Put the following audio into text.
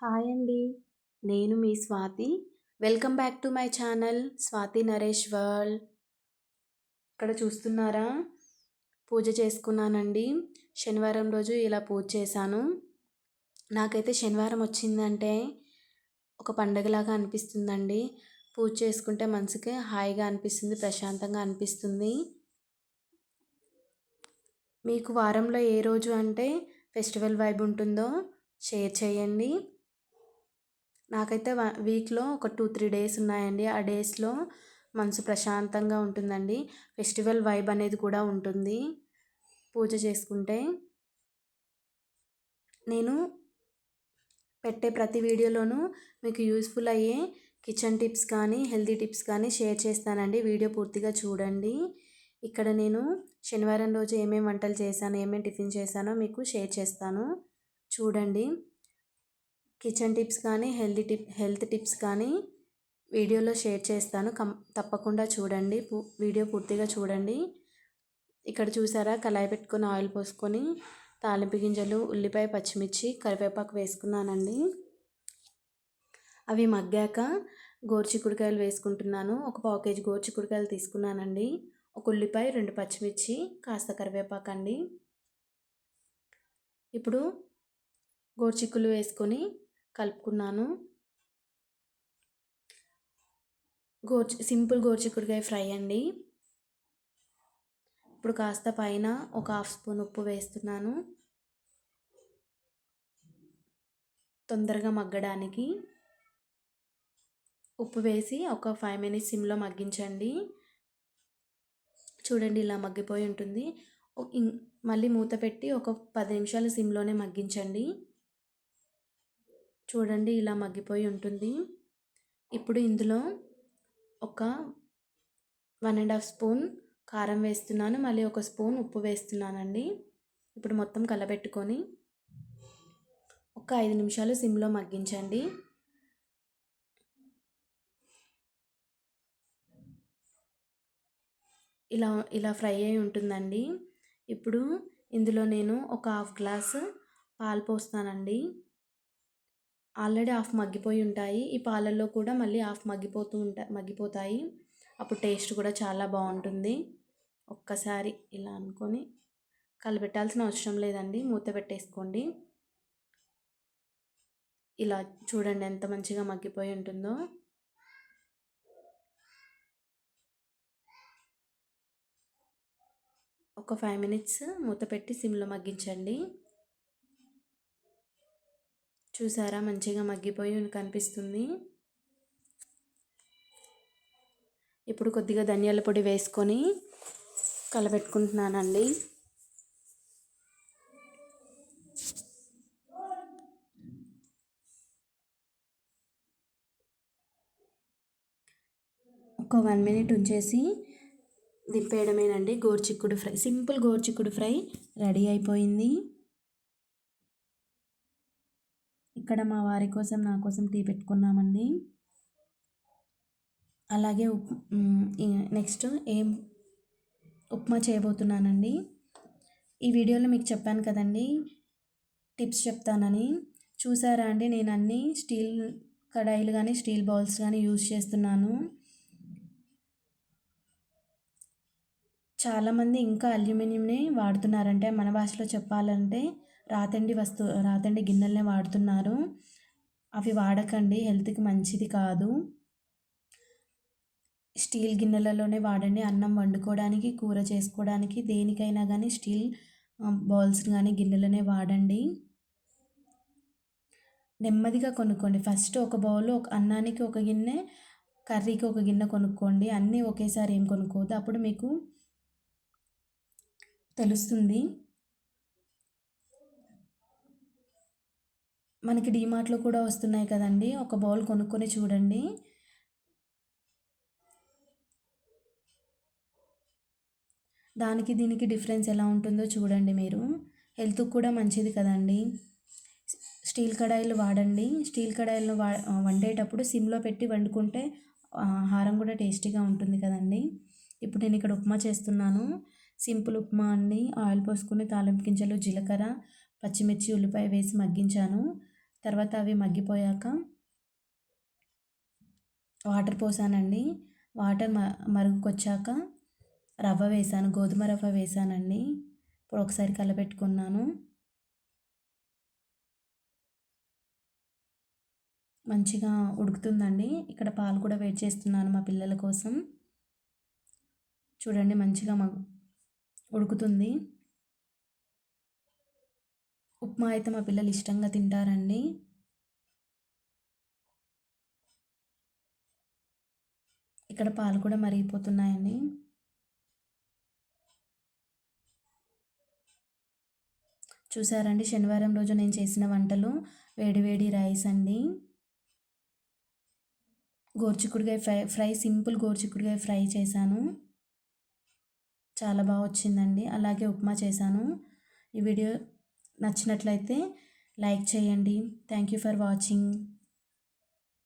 Hi అండి. నేను మీ Swathi. Welcome back to my channel Swathi Naresh world. ఇక్కడ చూస్తున్నారా? పూజ చేసుకున్నానండి. శనివారం రోజు ఇలా పూజ చేశాను. నాకైతే శనివారం వచ్చిందంటే ఒక పండగలాగా అనిపిస్తుందండి. పూజ చేసుకుంటే మనసుకి హాయిగా అనిపిస్తుంది, ప్రశాంతంగా అనిపిస్తుంది. మీకు వారంలో ఏ రోజు అంటే ఫెస్టివల్ వైబ్ ఉంటుందో షేర్ చేయండి. నాకైతే వీక్లో ఒక 2-3 డేస్ ఉన్నాయండి. ఆ డేస్లో మనసు ప్రశాంతంగా ఉంటుందండి. ఫెస్టివల్ వైబ్ అనేది కూడా ఉంటుంది పూజ చేసుకుంటే. నేను పెట్టే ప్రతి వీడియోలోనూ మీకు యూస్ఫుల్ అయ్యే కిచెన్ టిప్స్ కానీ హెల్తీ టిప్స్ కానీ షేర్ చేస్తానండి. వీడియో పూర్తిగా చూడండి. ఇక్కడ నేను శనివారం రోజు ఏమేమి వంటలు చేశాను, ఏమేమి టిఫిన్ చేశానో మీకు షేర్ చేస్తాను, చూడండి. కిచెన్ టిప్స్ కానీ హెల్త్ టిప్స్ కానీ వీడియోలో షేర్ చేస్తాను. తప్పకుండా చూడండి, వీడియో పూర్తిగా చూడండి. ఇక్కడ చూసారా, కళాయి పెట్టుకొని ఆయిల్ పోసుకొని తాలింపు గింజలు, ఉల్లిపాయ, పచ్చిమిర్చి, కరివేపాకు వేసుకున్నానండి. అవి మగ్గాక గోరుచిక్కుడుకాయలు వేసుకుంటున్నాను. ఒక 1/4 కేజీ గోరుచిక్కుడుకాయలు తీసుకున్నానండి. ఒక ఉల్లిపాయ, 2 పచ్చిమిర్చి, కాస్త కరివేపాకు అండి. ఇప్పుడు గోరుచిక్కులు వేసుకొని కలుపుకున్నాను. సింపుల్ గోరుచిక్కుడుకాయ ఫ్రై అండి. ఇప్పుడు కాస్త పైన ఒక 1/2 స్పూన్ ఉప్పు వేస్తున్నాను, తొందరగా మగ్గడానికి. ఉప్పు వేసి ఒక 5 మినిట్స్ సిమ్లో మగ్గించండి. చూడండి, ఇలా మగ్గిపోయి ఉంటుంది. మళ్ళీ మూత పెట్టి ఒక 10 నిమిషాలు సిమ్లోనే మగ్గించండి. చూడండి, ఇలా మగ్గిపోయి ఉంటుంది. ఇప్పుడు ఇందులో ఒక 1.5 స్పూన్ కారం వేస్తున్నాను, మళ్ళీ 1 స్పూన్ ఉప్పు వేస్తున్నానండి. ఇప్పుడు మొత్తం కలబెట్టుకొని ఒక 5 నిమిషాలు సిమ్లో మగ్గించండి. ఇలా ఫ్రై అయి ఉంటుందండి. ఇప్పుడు ఇందులో నేను ఒక 1/2 గ్లాసు పాలు పోస్తానండి. ఆల్రెడీ 1/2 మగ్గిపోయి ఉంటాయి. ఈ పాలల్లో కూడా మళ్ళీ 1/2 మగ్గిపోతాయి. అప్పుడు టేస్ట్ కూడా చాలా బాగుంటుంది. ఒక్కసారి ఇలా అనుకొని కలబెట్టాల్సిన అవసరం లేదండి, మూత పెట్టేసుకోండి. ఇలా చూడండి ఎంత మంచిగా మగ్గిపోయి ఉంటుందో. ఒక 5 మినిట్స్ మూత పెట్టి సిమ్లో మగ్గించండి. చూసారా, మంచిగా మగ్గిపోయి కనిపిస్తుంది. ఇప్పుడు కొద్దిగా ధనియాల పొడి వేసుకొని కలబెట్టుకుంటున్నానండి. ఒక 1 మినిట్ ఉంచేసి దింపేయడమేనండి. గోరుచిక్కుడు ఫ్రై, సింపుల్ గోరుచిక్కుడు ఫ్రై రెడీ అయిపోయింది. ఇక్కడ మా వారి కోసం, నా కోసం టీ పెట్టుకున్నామండి. అలాగే నెక్స్ట్ ఉప్మా చేయబోతున్నానండి. ఈ వీడియోలో మీకు చెప్పాను కదండి టిప్స్ చెప్తానని. చూసారా అండి, నేను అన్ని స్టీల్ కడాయిలు కానీ స్టీల్ బౌల్స్ కానీ యూజ్ చేస్తున్నాను. చాలామంది ఇంకా అల్యూమినియంనే వాడుతున్నారంటే, మన భాషలో చెప్పాలంటే రాతండి గిన్నెలనే వాడుతున్నారు. అవి వాడకండి, హెల్త్కి మంచిది కాదు. స్టీల్ గిన్నెలలోనే వాడండి. అన్నం వండుకోవడానికి, కూర చేసుకోవడానికి, దేనికైనా కానీ స్టీల్ బౌల్స్ కానీ గిన్నెలనే వాడండి. నెమ్మదిగా కొనుక్కోండి. ఫస్ట్ ఒక బౌల్, ఒక అన్నానికి ఒక గిన్నె, కర్రీకి ఒక గిన్నె కొనుక్కోండి. అన్నీ ఒకేసారి ఏం కొనుక్కోవద్దు, అప్పుడు మీకు తెలుస్తుంది. మనకి డీమార్ట్లో కూడా వస్తున్నాయి కదండి, ఒక బౌల్ కొనుక్కొని చూడండి. దానికి దీనికి డిఫరెన్స్ ఎలా ఉంటుందో చూడండి మీరు. హెల్త్కి కూడా మంచిది కదండి. స్టీల్ కడాయిలు వాడండి. స్టీల్ కడాయిలను వండేటప్పుడు సిమ్లో పెట్టి వండుకుంటే ఆహారం కూడా టేస్టీగా ఉంటుంది కదండి. ఇప్పుడు నేను ఇక్కడ ఉప్మా చేస్తున్నాను. సింపుల్ ఉప్మా అండి. ఆయిల్ పోసుకొని తాలింపు గింజలు, జీలకర్ర, పచ్చిమిర్చి, ఉల్లిపాయ వేసి మగ్గించాను. తర్వాత అవి మగ్గిపోయాక వాటర్ పోసానండి. వాటర్ మరుగుకొచ్చాక రవ్వ వేసాను, గోధుమ రవ్వ వేసానండి. ఇప్పుడు ఒకసారి కలపెట్టుకున్నాను. మంచిగా ఉడుకుతుందండి. ఇక్కడ పాలు కూడా వేడి చేస్తున్నాను మా పిల్లల కోసం. చూడండి మంచిగా ఉడుకుతుంది. ఉప్మా అయితే మా పిల్లలు ఇష్టంగా తింటారండి. ఇక్కడ పాలు కూడా మరిగిపోతున్నాయండి. చూసారండి, శనివారం రోజు నేను చేసిన వంటలు వేడి వేడి రైస్ అండి, గోరుచిక్కుడుకాయ ఫ్రై సింపుల్ గోరుచిక్కుడుకాయ ఫ్రై చేశాను. చాలా బాగా వచ్చిందండి. అలాగే ఉప్మా చేశాను. ఈ వీడియో నచ్చినట్లయితే లైక్ చేయండి. Thank you for watching.